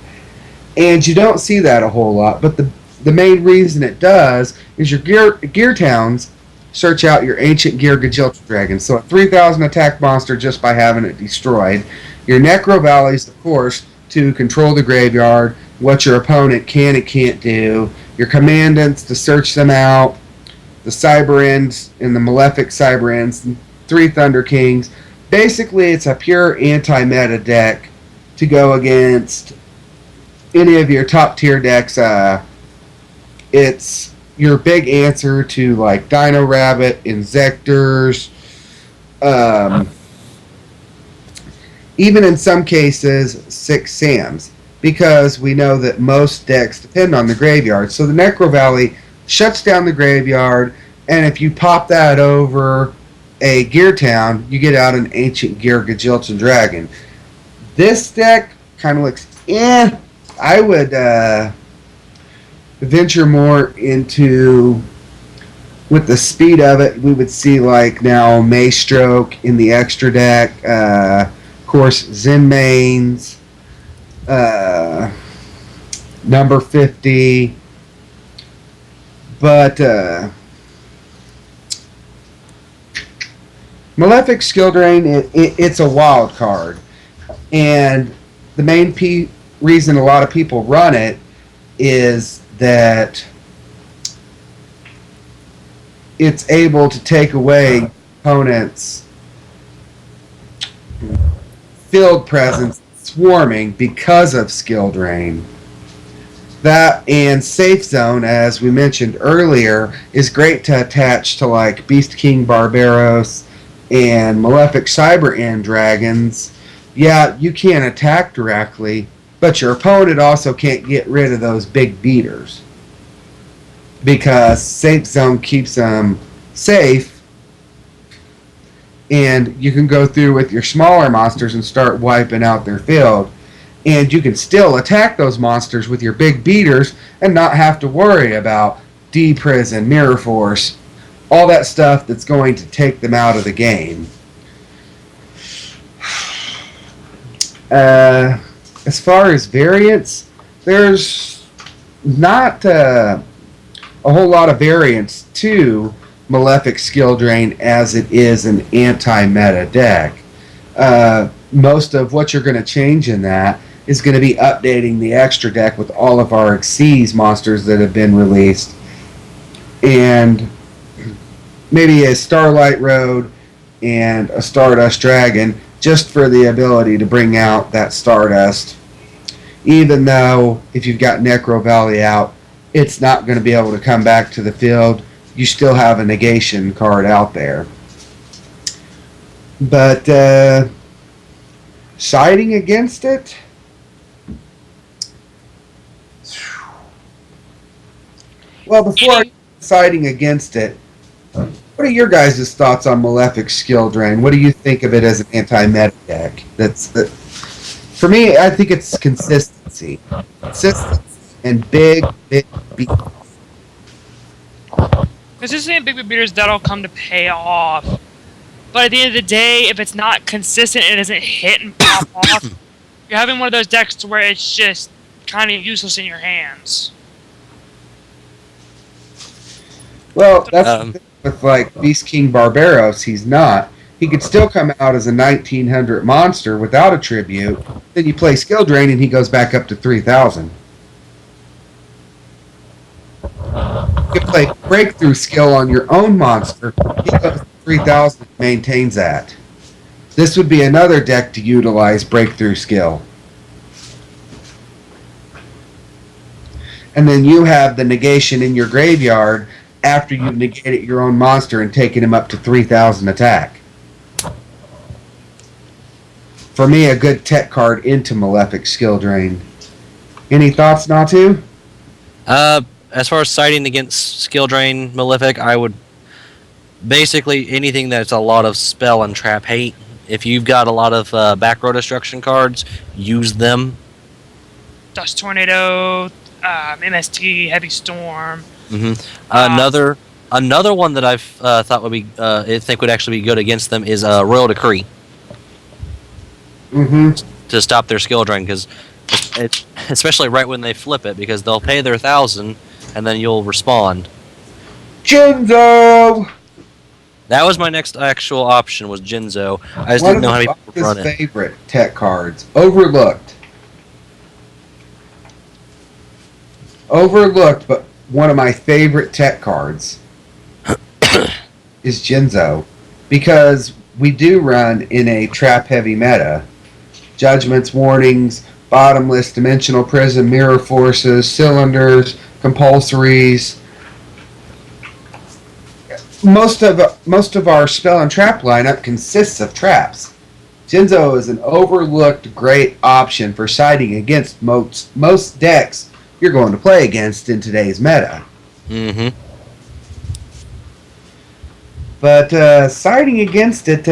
And you don't see that a whole lot, but the main reason it does is your gear towns search out your Ancient Gear Gajilton Dragons. So a 3,000 attack monster just by having it destroyed. Your Necro Valleys, of course, to control the graveyard, what your opponent can and can't do. Your Commandants to search them out. The Cyber Ends and the Malefic Cyber Ends. 3 Thunder Kings. Basically, it's a pure anti-meta deck to go against any of your top tier decks. It's your big answer to Dino Rabbit, Inzectors, even in some cases Six Sams, because we know that most decks depend on the graveyard. So the Necro Valley shuts down the graveyard, and if you pop that over a Gear Town, you get out an Ancient Gear Gajilton Dragon. This deck kind of looks I would venture more into, with the speed of it, we would see now Maystroke in the extra deck, of course Zenmaines, number 50, but Malefic Skill Drain, it's a wild card, and the main reason a lot of people run it is that it's able to take away opponents' field presence swarming because of Skill Drain. That and Safe Zone, as we mentioned earlier, is great to attach to Beast King Barbaros and Malefic Cyber End Dragons. Yeah, you can't attack directly, but your opponent also can't get rid of those big beaters because Safe Zone keeps them safe, and you can go through with your smaller monsters and start wiping out their field. and you can still attack those monsters with your big beaters and not have to worry about D-Prison, Mirror Force, all that stuff that's going to take them out of the game. As far as variants, there's not a whole lot of variants to Malefic Skill Drain as it is an anti-meta deck. Most of what you're going to change in that is going to be updating the extra deck with all of our Xyz monsters that have been released, and maybe a Starlight Road and a Stardust Dragon just for the ability to bring out that Stardust. Even though if you've got Necro Valley out, it's not going to be able to come back to the field. You still have a negation card out there. But siding against it, well, before siding against it, what are your guys' thoughts on Malefic Skill Drain? What do you think of it as an anti-meta deck? For me, I think it's consistency. Consistency and big beats. Consistent big beaters, that'll come to pay off. But at the end of the day, if it's not consistent, it doesn't hit and pop off. You're having one of those decks to where it's just kind of useless in your hands. Well, that's the thing with like Beast King Barbaros. He's not. He could still come out as a 1900 monster without a tribute. Then you play Skill Drain and he goes back up to 3000. You can play Breakthrough Skill on your own monster. He goes to 3000 and maintains that. This would be another deck to utilize Breakthrough Skill. And then you have the negation in your graveyard after you've negated your own monster and taken him up to 3000 attack. For me, a good tech card into Malefic Skill Drain. Any thoughts, Natu? As far as siding against Skill Drain Malefic, I would basically anything that's a lot of spell and trap hate. If you've got a lot of back row destruction cards, use them. Dust Tornado, MST, Heavy Storm. Another one that I've thought would be I think would actually be good against them is Royal Decree. To stop their skill drain, because especially right when they flip it, because they'll pay their 1,000 and then you'll respond. Jinzo! That was my next actual option, was Jinzo. I just didn't know how many people would run One of it. his favorite tech cards. Overlooked. Overlooked, but one of my favorite tech cards is Jinzo. Because we do run in a trap-heavy meta. Judgments, warnings, bottomless, dimensional prism, mirror forces, cylinders, compulsories. Most of our spell and trap lineup consists of traps. Jinzo is an overlooked great option for siding against most decks you're going to play against in today's meta. But siding against it,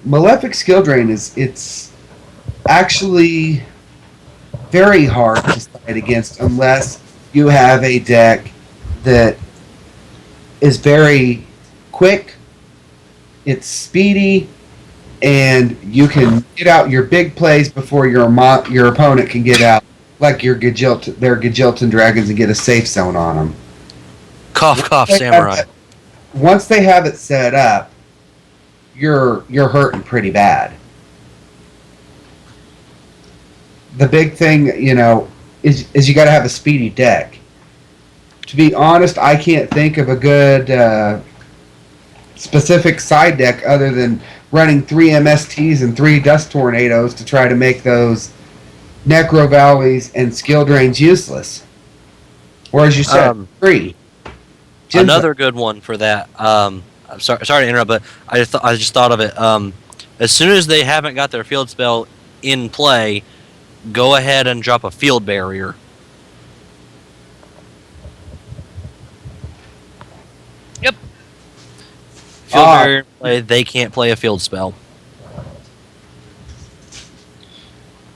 Malefic Skill Drain it's actually very hard to side against unless you have a deck that is very quick, it's speedy, and you can get out your big plays before your opponent can get out, like their Gajilton Dragons, and get a safe zone on them. Cough, cough, Samurai. Once they have it set up, you're hurting pretty bad. The big thing, is you got to have a speedy deck. To be honest, I can't think of a good specific side deck other than running 3 MSTs and 3 Dust Tornadoes to try to make those Necro Valleys and Skill Drains useless. Or as you said, 3. Jinzo. Another good one for that. I'm sorry to interrupt, but I just thought of it. As soon as they haven't got their field spell in play, go ahead and drop a field barrier. Yep. Field barrier in play, they can't play a field spell.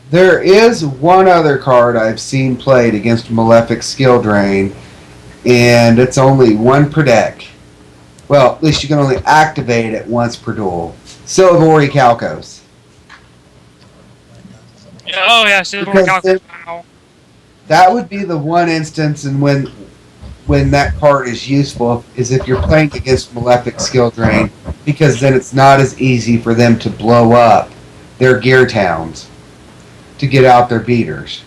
There is one other card I've seen played against Malefic Skill Drain, and it's only one per deck. Well, at least you can only activate it once per duel. Silvori Calcos. Oh yeah, Silver Because Calcus. Wow. that would be the one instance and when that card is useful is if you're playing against Malefic Skill Drain, because then it's not as easy for them to blow up their gear towns to get out their beaters.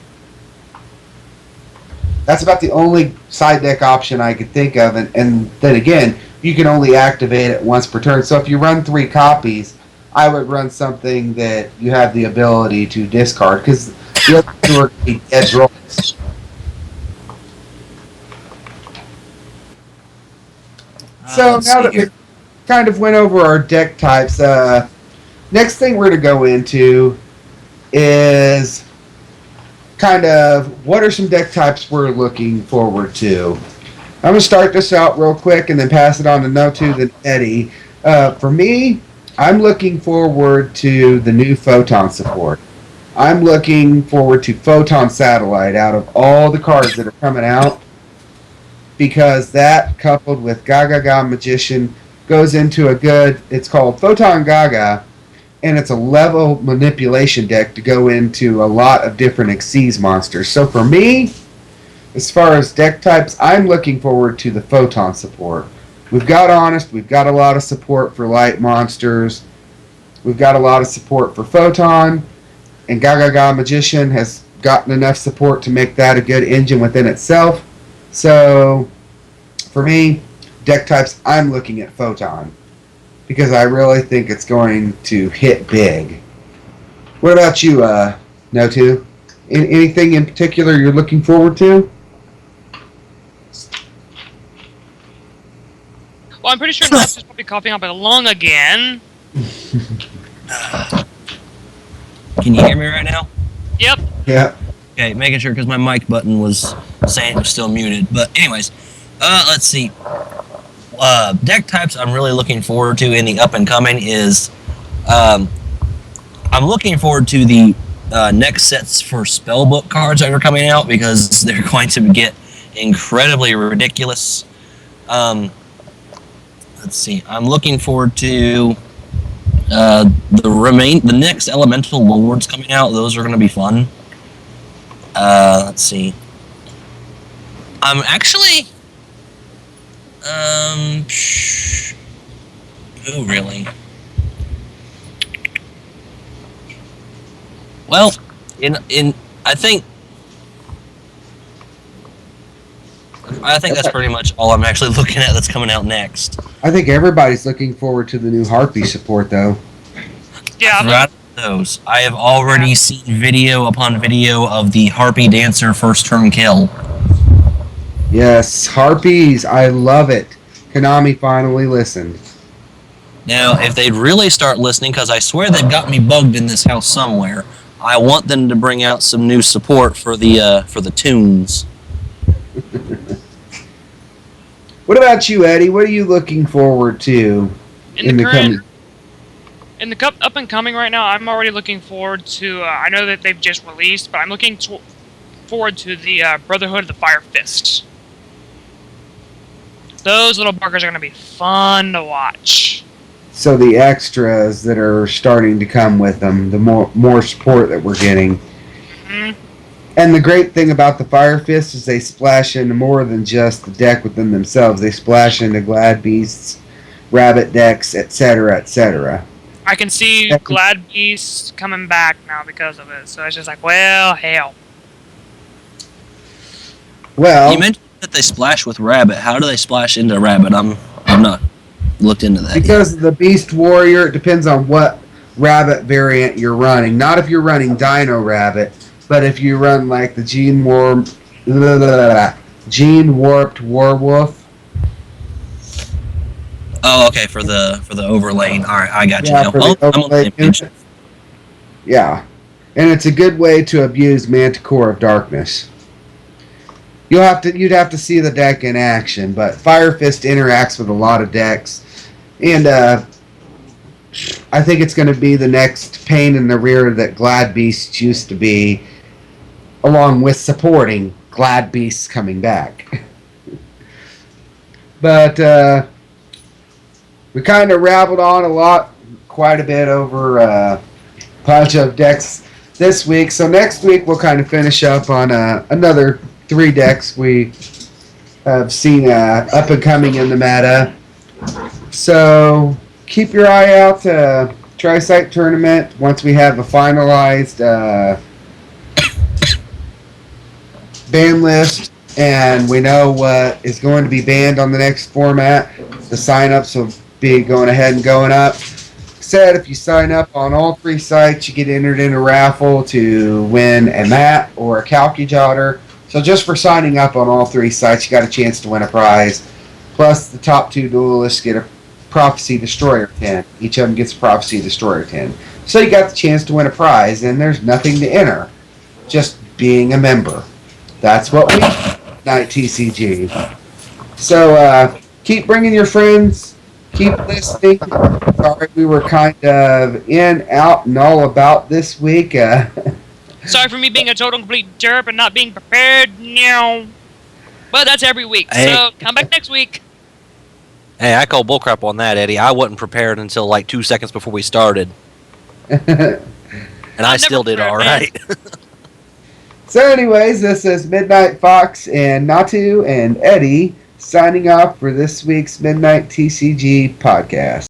That's about the only side deck option I could think of, and then again, you can only activate it once per turn. So if you run 3 copies, I would run something that you have the ability to discard, because the other 2 are going to be dead rolls. So let's now see that we here. kind of went over our deck types, next thing we're going to go into is kind of what are some deck types we're looking forward to. I'm going to start this out real quick and then pass it on to Notu and Eddie. For me, I'm looking forward to the new Photon support. I'm looking forward to Photon Satellite out of all the cards that are coming out, because that coupled with Gaga Magician goes into a good, it's called Photon Gaga, and it's a level manipulation deck to go into a lot of different Xyz monsters. So for me, as far as deck types, I'm looking forward to the Photon support. We've got Honest, we've got a lot of support for light monsters, we've got a lot of support for Photon, and Gaga Magician has gotten enough support to make that a good engine within itself. So, for me, deck types, I'm looking at Photon, because I really think it's going to hit big. What about you, Notu? Anything in particular you're looking forward to? Well, I'm pretty sure Knox is probably coughing up a lung again. Can you hear me right now? Yep. Yeah. Okay, making sure because my mic button was saying it was still muted. But anyways, let's see. Deck types I'm really looking forward to in the up and coming is I'm looking forward to the next sets for spellbook cards that are coming out, because they're going to get incredibly ridiculous. Let's see. I'm looking forward to the next Elemental Lords coming out. Those are going to be fun. Let's see. I'm actually. Oh, really? Well, I think that's pretty much all I'm actually looking at that's coming out next. I think everybody's looking forward to the new Harpy support, though. Yeah. Right, those. I have already seen video upon video of the Harpy Dancer first turn kill. Yes, Harpies, I love it. Konami finally listened. Now, if they'd really start listening, because I swear they've got me bugged in this house somewhere, I want them to bring out some new support for the tunes. What about you, Eddie? What are you looking forward to In the coming? current, in the up and coming right now, I'm already looking forward to. I know that they've just released, but I'm looking forward to the Brotherhood of the Fire Fist. Those little buggers are going to be fun to watch. So the extras that are starting to come with them, the more support that we're getting. Mhm. And the great thing about the Fire Fist is they splash into more than just the deck within themselves. They splash into Glad Beasts, Rabbit decks, etc., etc. I can see Yeah. Glad Beast coming back now because of it. So it's just like, well, hell. Well, You mentioned that they splash with Rabbit. How do they splash into Rabbit? I'm not looked into that. because of the Beast Warrior, it depends on what Rabbit variant you're running. Not if you're running Dino Rabbit, but if you run like the Gene Warped Warwolf. Oh, okay, for the overlane. All right, I got you Yeah, now. for the I'm on the overlay same page. unit. Yeah, and it's a good way to abuse Manticore of Darkness. You'd have to see the deck in action, but Fire Fist interacts with a lot of decks, and I think it's going to be the next pain in the rear that Glad Beasts used to be, along with supporting Glad Beasts coming back. But we kind of rabbled on quite a bit over a bunch of decks this week. So next week we'll kind of finish up on another 3 decks we have seen up and coming in the meta. So keep your eye out Tri-Site Tournament once we have a finalized ban list and we know what is going to be banned on the next format. The sign-ups will be going ahead and going up. Said if you sign up on all 3 sites, you get entered in a raffle to win a mat or a Calcujotter. So just for signing up on all 3 sites, you got a chance to win a prize. Plus, the top 2 duelists get a Prophecy Destroyer 10. Each of them gets a Prophecy Destroyer 10. So you got the chance to win a prize, and there's nothing to enter. Just being a member. That's what we do at Night TCG. So keep bringing your friends. Keep listening. Sorry we were kind of in, out, and all about this week. Sorry for me being a total complete derp and not being prepared. No. But that's every week, Hey. so come back next week. Hey, I call bullcrap on that, Eddie. I wasn't prepared until like 2 seconds before we started, and I I'm still never did all prepared, right. So anyways, this is Midnight Fox and Natu and Eddie signing off for this week's Midnight TCG podcast.